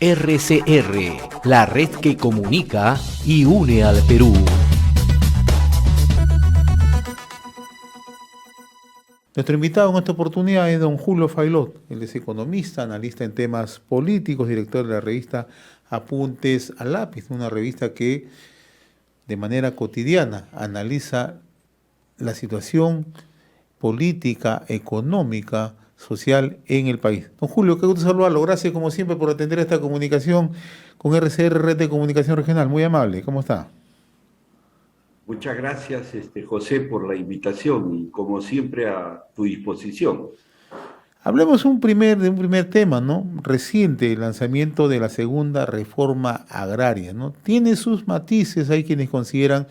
RCR, la red que comunica y une al Perú. Nuestro invitado en esta oportunidad es don Julio Failot. Él es economista, analista en temas políticos, director de la revista Apuntes al Lápiz, una revista que de manera cotidiana analiza la situación política, económica, social en el país. Don Julio, qué gusto saludarlo. Gracias como siempre por atender esta comunicación con RCR, Red de Comunicación Regional. Muy amable. ¿Cómo está? Muchas gracias, José, por la invitación y como siempre a tu disposición. Hablemos de un primer tema, ¿no? Reciente, el lanzamiento de la segunda reforma agraria, ¿no? Tiene sus matices, hay quienes consideran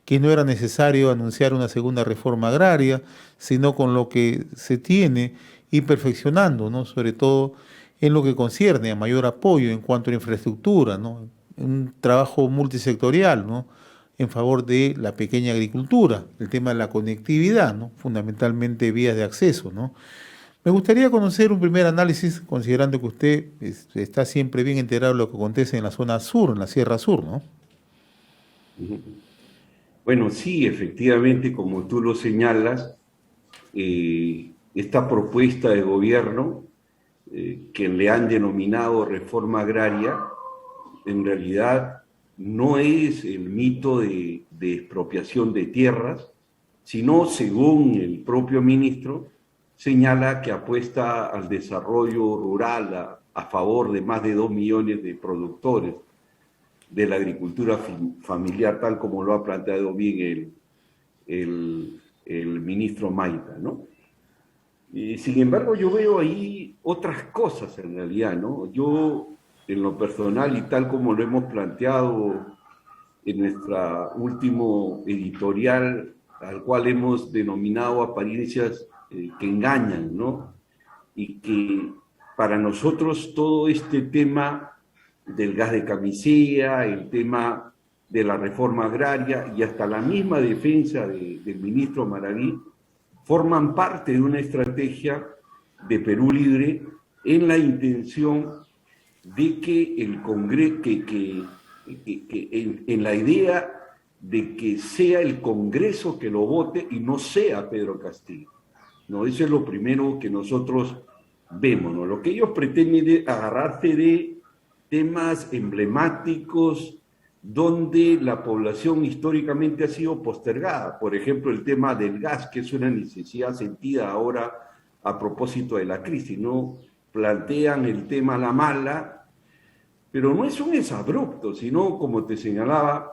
que no era necesario anunciar una segunda reforma agraria, sino con lo que se tiene ir perfeccionando, ¿no? Sobre todo en lo que concierne a mayor apoyo en cuanto a infraestructura, ¿no? Un trabajo multisectorial, ¿no? En favor de la pequeña agricultura, el tema de la conectividad, ¿no? Fundamentalmente vías de acceso, ¿no? Me gustaría conocer un primer análisis, considerando que usted está siempre bien enterado de lo que acontece en la zona sur, en la Sierra Sur, ¿no? Bueno, sí, efectivamente, como tú lo señalas, esta propuesta de gobierno, que le han denominado reforma agraria, en realidad no es el mito de expropiación de tierras, sino, según el propio ministro, señala que apuesta al desarrollo rural a favor de más de 2 millones de productores de la agricultura familiar, tal como lo ha planteado bien el ministro Maita, ¿no? Sin embargo, yo veo ahí otras cosas en realidad, ¿no? Yo, en lo personal y tal como lo hemos planteado en nuestro último editorial, al cual hemos denominado apariencias que engañan, ¿no? Y que para nosotros todo este tema del gas de camisea, el tema de la reforma agraria y hasta la misma defensa del ministro Maraví forman parte de una estrategia de Perú Libre en la intención de que el Congreso, en la idea de que sea el Congreso que lo vote y no sea Pedro Castillo, ¿no? Eso es lo primero que nosotros vemos, ¿no? Lo que ellos pretenden es agarrarse de temas emblemáticos donde la población históricamente ha sido postergada. Por ejemplo, el tema del gas, que es una necesidad sentida ahora a propósito de la crisis, ¿no? Plantean el tema a la mala, pero no es un exabrupto, sino, como te señalaba,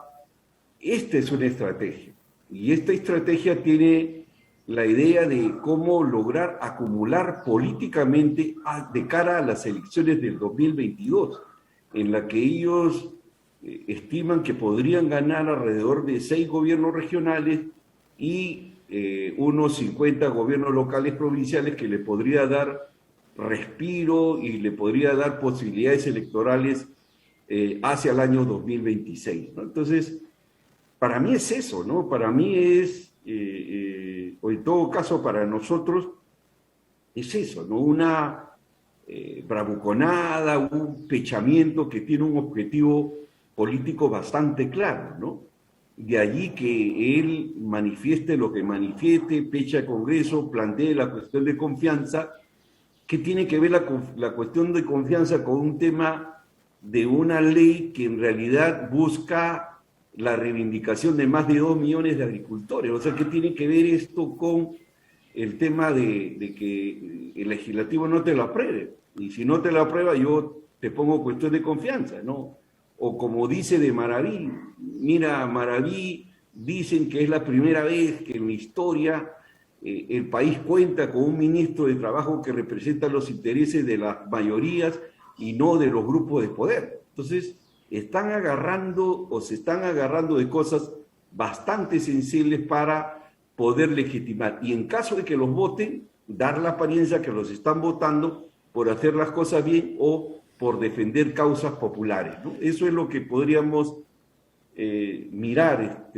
esta es una estrategia. Y esta estrategia tiene la idea de cómo lograr acumular políticamente de cara a las elecciones del 2022, en la que ellos estiman que podrían ganar alrededor de 6 gobiernos regionales y unos 50 gobiernos locales provinciales, que le podría dar respiro y le podría dar posibilidades electorales hacia el año 2026, ¿no? Entonces, para mí es eso, ¿no? Para mí es, o en todo caso para nosotros, es eso, ¿no? Una bravuconada, un pechamiento que tiene un objetivo político bastante claro, ¿no? De allí que él manifieste lo que manifieste, pecha el Congreso, plantee la cuestión de confianza. ¿Qué tiene que ver la cuestión de confianza con un tema de una ley que en realidad busca la reivindicación de más de 2 millones de agricultores? O sea, ¿qué tiene que ver esto con el tema de que el legislativo no te lo apruebe? Y si no te lo aprueba, yo te pongo cuestión de confianza, ¿no? O como dice de Maraví, mira, Maraví dicen que es la primera vez que en la historia el país cuenta con un ministro de Trabajo que representa los intereses de las mayorías y no de los grupos de poder. Entonces, están agarrando o se están agarrando de cosas bastante sensibles para poder legitimar. Y en caso de que los voten, dar la apariencia que los están votando por hacer las cosas bien o por defender causas populares, ¿no? Eso es lo que podríamos mirar,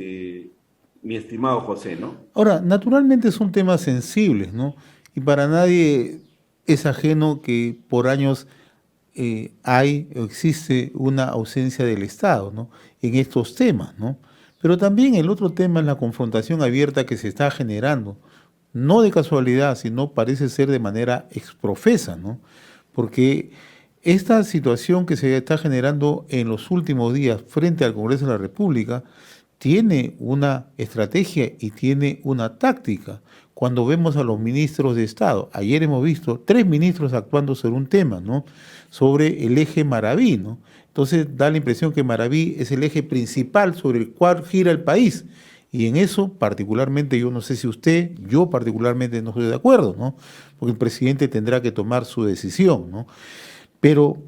mi estimado José, ¿no? Ahora, naturalmente son temas sensibles, ¿no? Y para nadie es ajeno que por años existe una ausencia del Estado, ¿no? En estos temas, ¿no? Pero también el otro tema es la confrontación abierta que se está generando, no de casualidad, sino parece ser de manera exprofesa, ¿no? Porque esta situación que se está generando en los últimos días frente al Congreso de la República tiene una estrategia y tiene una táctica. Cuando vemos a los ministros de Estado, ayer hemos visto 3 ministros actuando sobre un tema, ¿no? Sobre el eje Maraví, ¿no? Entonces da la impresión que Maraví es el eje principal sobre el cual gira el país. Y en eso, particularmente, yo no sé si usted, yo particularmente no estoy de acuerdo, ¿no? Porque el presidente tendrá que tomar su decisión, ¿no? Pero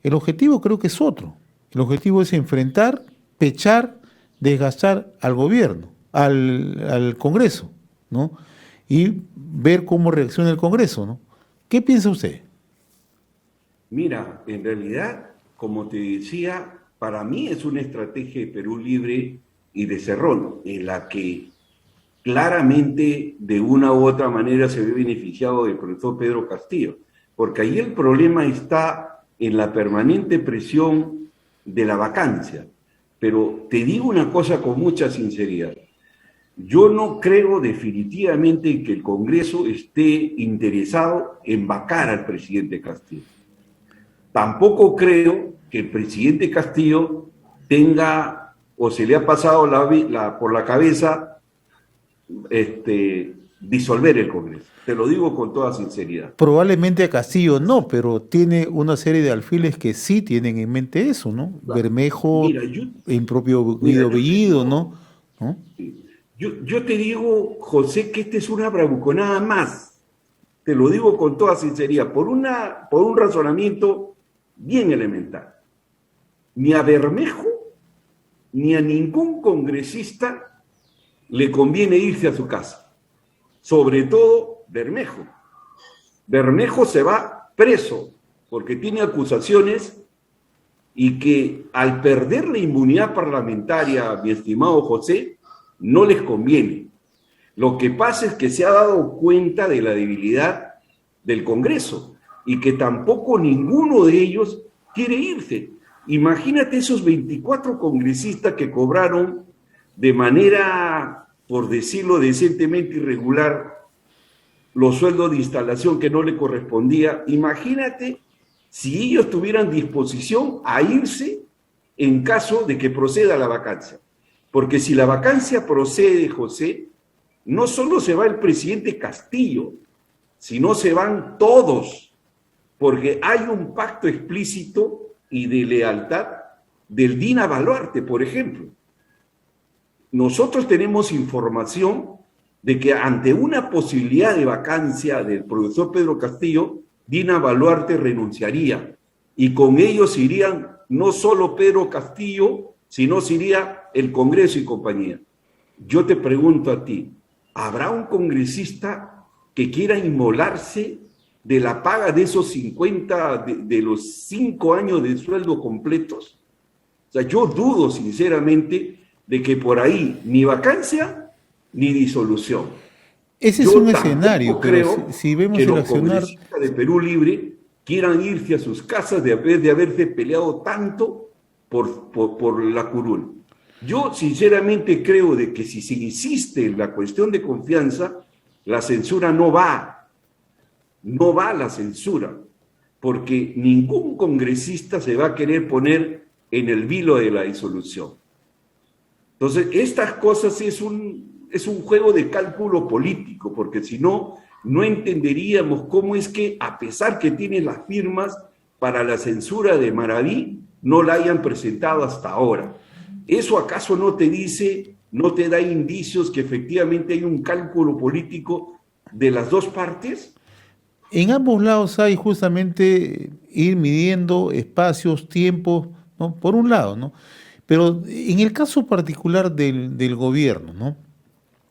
el objetivo creo que es otro. El objetivo es enfrentar, pechar, desgastar al gobierno, al Congreso, ¿no? Y ver cómo reacciona el Congreso, ¿no? ¿Qué piensa usted? Mira, en realidad, como te decía, para mí es una estrategia de Perú Libre y de Cerrón, en la que claramente de una u otra manera se ve beneficiado del profesor Pedro Castillo, porque ahí el problema está en la permanente presión de la vacancia. Pero te digo una cosa con mucha sinceridad. Yo no creo definitivamente que el Congreso esté interesado en vacar al presidente Castillo. Tampoco creo que el presidente Castillo tenga o se le ha pasado por la cabeza disolver el Congreso. Te lo digo con toda sinceridad. Probablemente a Castillo no, pero tiene una serie de alfiles que sí tienen en mente eso, ¿no? Claro. Bermejo, Mira, el propio Guido Bellido, ¿no? Yo te digo, José, que esta es una bravuconada más. Te lo digo con toda sinceridad, por un razonamiento bien elemental. Ni a Bermejo, ni a ningún congresista le conviene irse a su casa. Sobre todo Bermejo. Bermejo se va preso porque tiene acusaciones y que al perder la inmunidad parlamentaria, mi estimado José, no les conviene. Lo que pasa es que se ha dado cuenta de la debilidad del Congreso y que tampoco ninguno de ellos quiere irse. Imagínate esos 24 congresistas que cobraron de manera, por decirlo decentemente, irregular los sueldos de instalación que no le correspondía. Imagínate si ellos tuvieran disposición a irse en caso de que proceda la vacancia. Porque si la vacancia procede, José, no solo se va el presidente Castillo, sino se van todos, porque hay un pacto explícito y de lealtad del Dina Boluarte, por ejemplo. Nosotros tenemos información de que ante una posibilidad de vacancia del profesor Pedro Castillo, Dina Boluarte renunciaría y con ellos irían no solo Pedro Castillo, sino se iría el Congreso y compañía. Yo te pregunto a ti, ¿habrá un congresista que quiera inmolarse de la paga de esos 50, de los 5 años de sueldo completos? O sea, yo dudo sinceramente de que por ahí ni vacancia ni disolución. Ese es un escenario, creo si vemos que el los accionar congresistas de Perú Libre quieran irse a sus casas de haberse peleado tanto por la curul. Yo sinceramente creo de que si se insiste en la cuestión de confianza, la censura no va la censura, porque ningún congresista se va a querer poner en el vilo de la disolución. Entonces, estas cosas es un juego de cálculo político, porque si no, no entenderíamos cómo es que, a pesar que tiene las firmas para la censura de Maraví, no la hayan presentado hasta ahora. ¿Eso acaso no te dice, no te da indicios que efectivamente hay un cálculo político de las dos partes? En ambos lados hay justamente ir midiendo espacios, tiempos, ¿no? Por un lado, ¿no? Pero en el caso particular del gobierno, ¿no?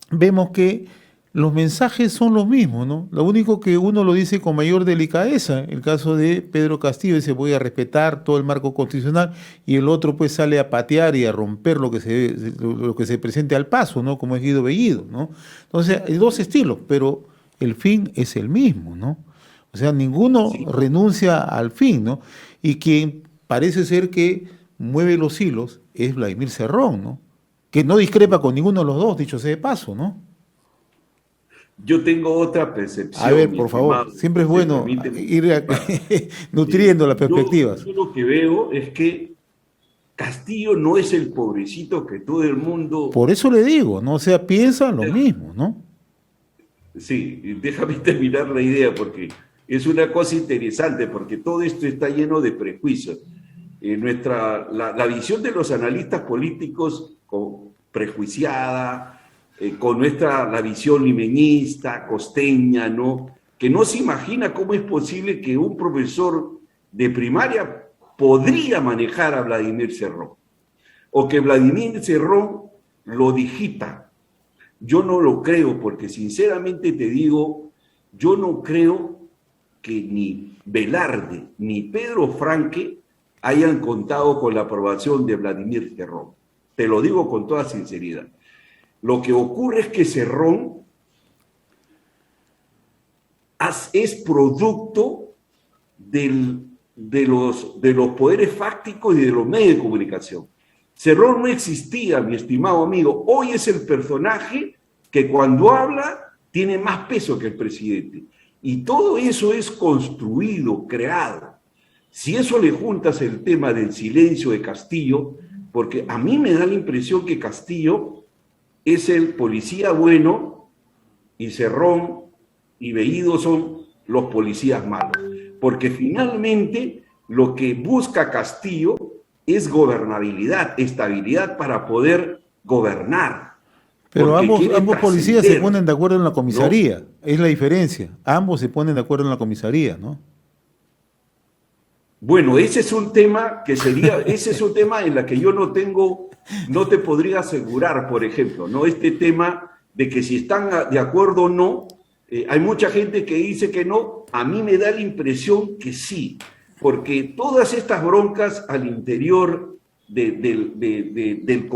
Vemos que los mensajes son los mismos, ¿no? Lo único que uno lo dice con mayor delicadeza, el caso de Pedro Castillo dice voy a respetar todo el marco constitucional y el otro pues sale a patear y a romper lo que se presente al paso, ¿no? Como es Guido Bellido, ¿no? Entonces hay dos estilos, pero el fin es el mismo, ¿no? O sea, ninguno renuncia al fin, ¿no? Y quien parece ser que mueve los hilos es Vladimir Cerrón, ¿no? Que no discrepa con ninguno de los dos, dicho sea de paso, ¿no? Yo tengo otra percepción, A ver, mi por favor, estimado. siempre es Si bueno permíteme. ir Bueno, nutriendo las yo, perspectivas. yo lo que veo es que Castillo no es el pobrecito que todo el mundo... Por eso le digo, ¿no? O sea, piensan lo mismo, ¿no? Sí, déjame terminar la idea porque es una cosa interesante, porque todo esto está lleno de prejuicios. La visión de los analistas políticos prejuiciada, con la visión limeñista, costeña, ¿no? Que no se imagina cómo es posible que un profesor de primaria podría manejar a Vladimir Cerrón, o que Vladimir Cerrón lo digita. Yo no lo creo, porque sinceramente te digo, yo no creo que ni Velarde ni Pedro Franque hayan contado con la aprobación de Vladimir Cerrón. Te lo digo con toda sinceridad. Lo que ocurre es que Cerrón es producto de los poderes fácticos y de los medios de comunicación. Cerrón no existía, mi estimado amigo. Hoy es el personaje que cuando habla tiene más peso que el presidente. Y todo eso es construido, creado. Si eso le juntas el tema del silencio de Castillo, porque a mí me da la impresión que Castillo es el policía bueno y Cerrón y Bellido son los policías malos. Porque finalmente lo que busca Castillo es gobernabilidad, estabilidad para poder gobernar. Pero ambos policías se trascender, ponen de acuerdo en la comisaría, ¿no? es la diferencia. Ambos se ponen de acuerdo en la comisaría, ¿no? Bueno, ese es un tema en el que yo no te podría asegurar, por ejemplo, ¿no? Este tema de que si están de acuerdo o no, hay mucha gente que dice que no, a mí me da la impresión que sí, porque todas estas broncas al interior del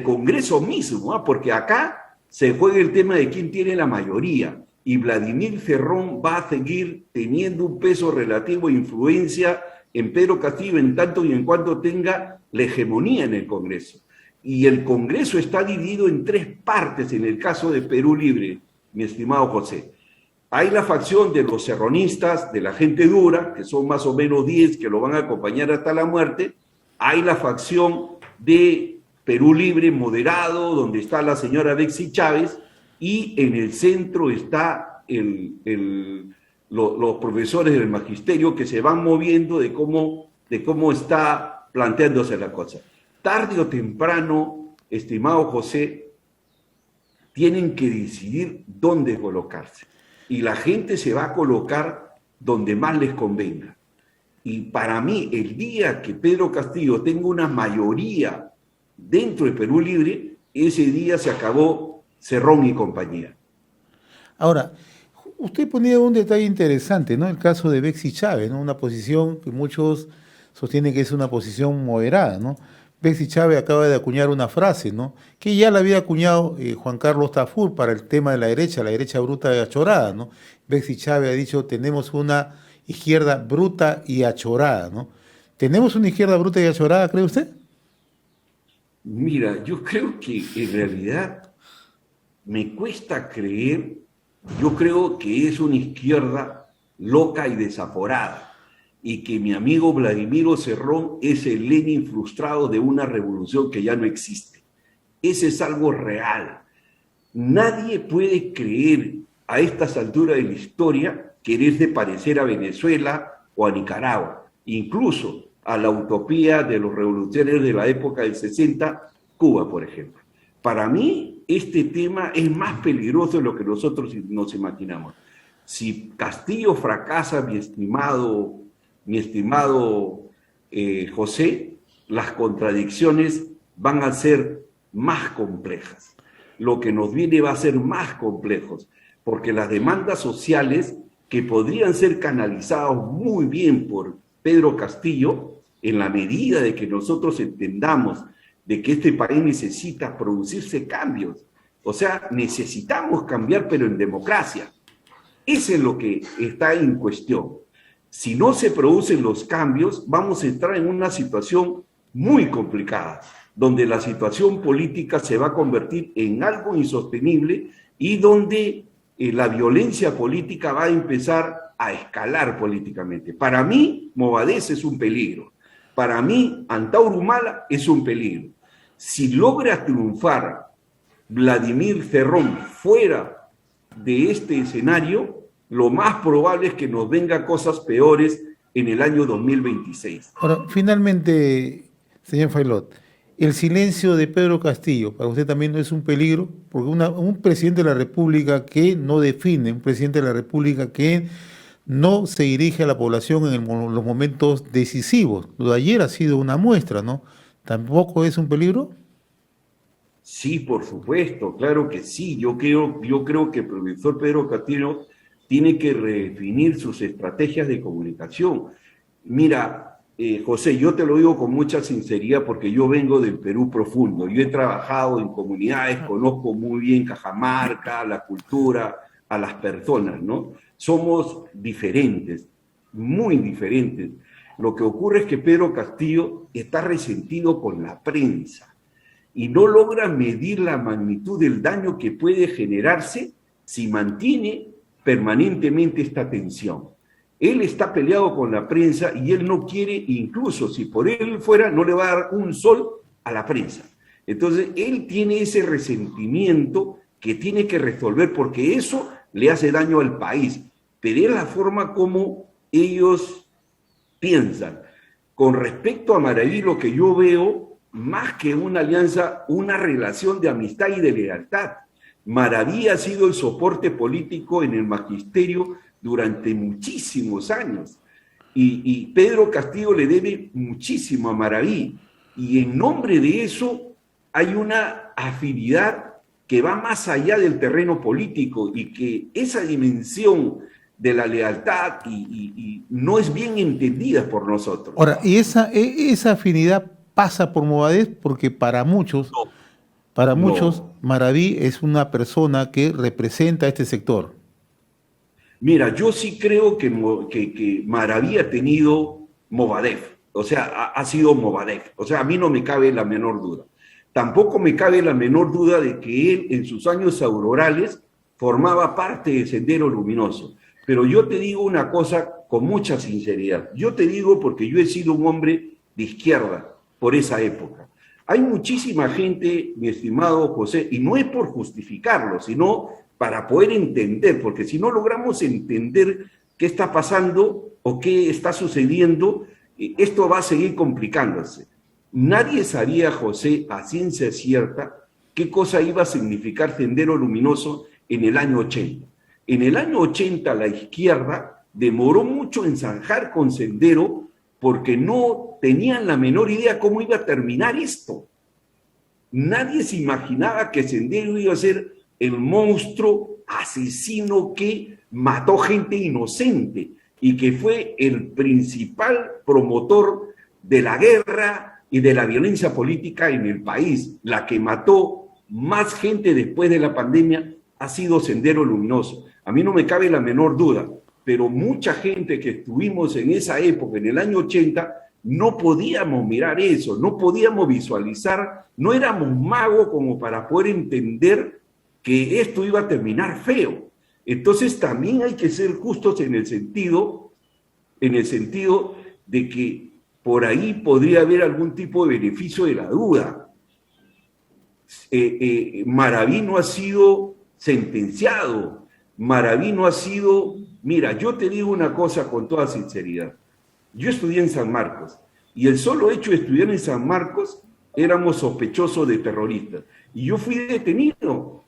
Congreso mismo, ¿eh? Porque acá se juega el tema de quién tiene la mayoría, y Vladimir Cerrón va a seguir teniendo un peso relativo e influencia en Pedro Castillo en tanto y en cuanto tenga la hegemonía en el Congreso. Y el Congreso está dividido en tres partes en el caso de Perú Libre, mi estimado José. Hay la facción de los serronistas, de la gente dura, que son más o menos 10 que lo van a acompañar hasta la muerte. Hay la facción de Perú Libre moderado, donde está la señora Betsy Chávez, y en el centro está los profesores del magisterio que se van moviendo de cómo está planteándose la cosa. Tarde o temprano, estimado José, tienen que decidir dónde colocarse. Y la gente se va a colocar donde más les convenga. Y para mí, el día que Pedro Castillo tenga una mayoría dentro de Perú Libre, ese día se acabó Cerrón y compañía. Ahora, usted ponía un detalle interesante, ¿no? El caso de Betsy Chávez, ¿no? Una posición que muchos sostienen que es una posición moderada, ¿no? Betsy Chávez acaba de acuñar una frase, ¿no? Que ya la había acuñado Juan Carlos Tafur para el tema de la derecha bruta y achorada, ¿no? Betsy Chávez ha dicho, tenemos una izquierda bruta y achorada, ¿no? ¿Tenemos una izquierda bruta y achorada, cree usted? Mira, yo creo que en realidad me cuesta creer, yo creo que es una izquierda loca y desaforada, y que mi amigo Vladimiro Cerrón es el Lenin frustrado de una revolución que ya no existe. Ese es algo real. Nadie puede creer a estas alturas de la historia quererse parecer a Venezuela o a Nicaragua, incluso a la utopía de los revolucionarios de la época del 60, Cuba, por ejemplo. Para mí, este tema es más peligroso de lo que nosotros nos imaginamos. Si Castillo fracasa, mi estimado José, las contradicciones van a ser más complejas. Lo que nos viene va a ser más complejo, porque las demandas sociales que podrían ser canalizadas muy bien por Pedro Castillo, en la medida de que nosotros entendamos de que este país necesita producirse cambios. O sea, necesitamos cambiar, pero en democracia. Eso es lo que está en cuestión. Si no se producen los cambios, vamos a entrar en una situación muy complicada, donde la situación política se va a convertir en algo insostenible y donde la violencia política va a empezar a escalar políticamente. Para mí, Movadez es un peligro. Para mí, Antauro Humala es un peligro. Si logra triunfar Vladimir Cerrón fuera de este escenario, lo más probable es que nos vengan cosas peores en el año 2026. Ahora, finalmente, señor Failot, el silencio de Pedro Castillo, ¿para usted también no es un peligro? Porque un presidente de la República que no define, un presidente de la República que no se dirige a la población en los momentos decisivos. Lo de ayer ha sido una muestra, ¿no? ¿Tampoco es un peligro? Sí, por supuesto, claro que sí. Yo creo que el profesor Pedro Castillo tiene que redefinir sus estrategias de comunicación. Mira, José, yo te lo digo con mucha sinceridad porque yo vengo del Perú profundo. Yo he trabajado en comunidades, conozco muy bien Cajamarca, la cultura, a las personas, ¿no? Somos diferentes, muy diferentes. Lo que ocurre es que Pedro Castillo está resentido con la prensa y no logra medir la magnitud del daño que puede generarse si mantiene permanentemente esta tensión. Él está peleado con la prensa y él no quiere, incluso si por él fuera, no le va a dar un sol a la prensa. Entonces, él tiene ese resentimiento que tiene que resolver porque eso le hace daño al país. Pero es la forma como ellos piensan. Con respecto a Maraví, lo que yo veo, más que una alianza, una relación de amistad y de lealtad. Maraví ha sido el soporte político en el magisterio durante muchísimos años. Y Pedro Castillo le debe muchísimo a Maraví. Y en nombre de eso hay una afinidad que va más allá del terreno político y que esa dimensión de la lealtad y no es bien entendida por nosotros. Ahora, y esa afinidad pasa por Movadez porque para muchos, Maraví es una persona que representa a este sector. Mira, yo sí creo que Maraví ha tenido Movadez, o sea, ha sido Movadez. O sea, a mí no me cabe la menor duda. Tampoco me cabe la menor duda de que él en sus años aurorales formaba parte de Sendero Luminoso. Pero yo te digo una cosa con mucha sinceridad. Yo te digo porque yo he sido un hombre de izquierda por esa época. Hay muchísima gente, mi estimado José, y no es por justificarlo, sino para poder entender, porque si no logramos entender qué está pasando o qué está sucediendo, esto va a seguir complicándose. Nadie sabía, José, a ciencia cierta, qué cosa iba a significar Sendero Luminoso en el año 80. En el año 80 la izquierda demoró mucho en zanjar con Sendero porque no tenían la menor idea cómo iba a terminar esto. Nadie se imaginaba que Sendero iba a ser el monstruo asesino que mató gente inocente y que fue el principal promotor de la guerra y de la violencia política en el país. La que mató más gente después de la pandemia ha sido Sendero Luminoso. A mí no me cabe la menor duda, pero mucha gente que estuvimos en esa época, en el año 80, no podíamos mirar eso, no podíamos visualizar, no éramos magos como para poder entender que esto iba a terminar feo. Entonces también hay que ser justos en el sentido de que por ahí podría haber algún tipo de beneficio de la duda. Maraví no ha sido sentenciado, Maraví no ha sido... Mira, yo te digo una cosa con toda sinceridad. Yo estudié en San Marcos y el solo hecho de estudiar en San Marcos éramos sospechosos de terroristas. Y yo fui detenido.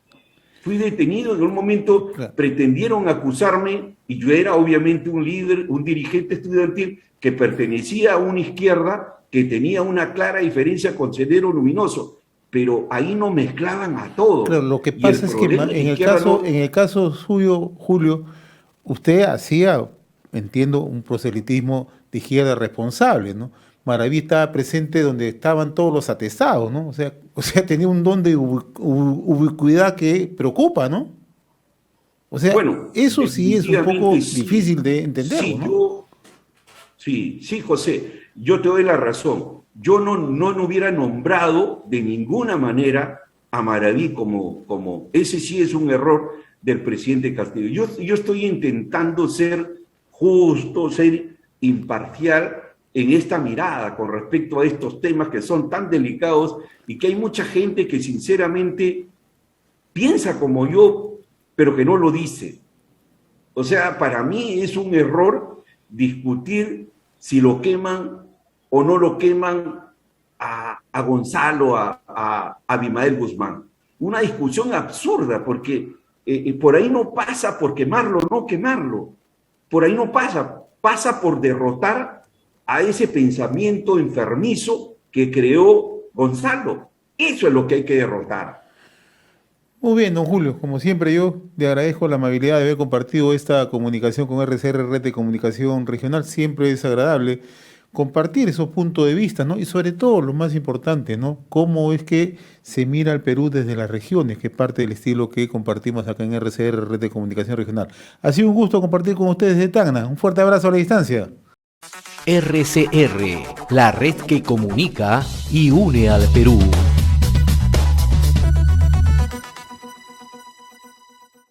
En un momento pretendieron acusarme y yo era obviamente un líder, un dirigente estudiantil que pertenecía a una izquierda que tenía una clara diferencia con Sendero Luminoso, pero ahí no mezclaban a todos. Claro, lo que pasa es que en el caso suyo, Julio, usted hacía, entiendo, un proselitismo de izquierda responsable, ¿no? Maraví estaba presente donde estaban todos los atestados, ¿no? O sea, tenía un don de ubicuidad que preocupa, ¿no? O sea, bueno, eso sí es un poco difícil de entender, sí, ¿no? Sí, sí, José, yo te doy la razón. Yo no hubiera nombrado de ninguna manera a Maraví como ese sí es un error del presidente Castillo. Yo estoy intentando ser justo, ser imparcial en esta mirada con respecto a estos temas que son tan delicados y que hay mucha gente que sinceramente piensa como yo, pero que no lo dice. O sea, para mí es un error discutir si lo queman o no lo queman a Gonzalo, a Abimael Guzmán. Una discusión absurda, porque por ahí no pasa por quemarlo o no quemarlo. Por ahí no pasa, pasa por derrotar a ese pensamiento enfermizo que creó Gonzalo. Eso es lo que hay que derrotar. Muy bien, don Julio, como siempre yo le agradezco la amabilidad de haber compartido esta comunicación con RCR, Red de Comunicación Regional. Siempre es agradable compartir esos puntos de vista, ¿no? Y sobre todo, lo más importante, ¿no? Cómo es que se mira al Perú desde las regiones, que es parte del estilo que compartimos acá en RCR, Red de Comunicación Regional. Ha sido un gusto compartir con ustedes de Tacna. Un fuerte abrazo a la distancia. RCR, la red que comunica y une al Perú.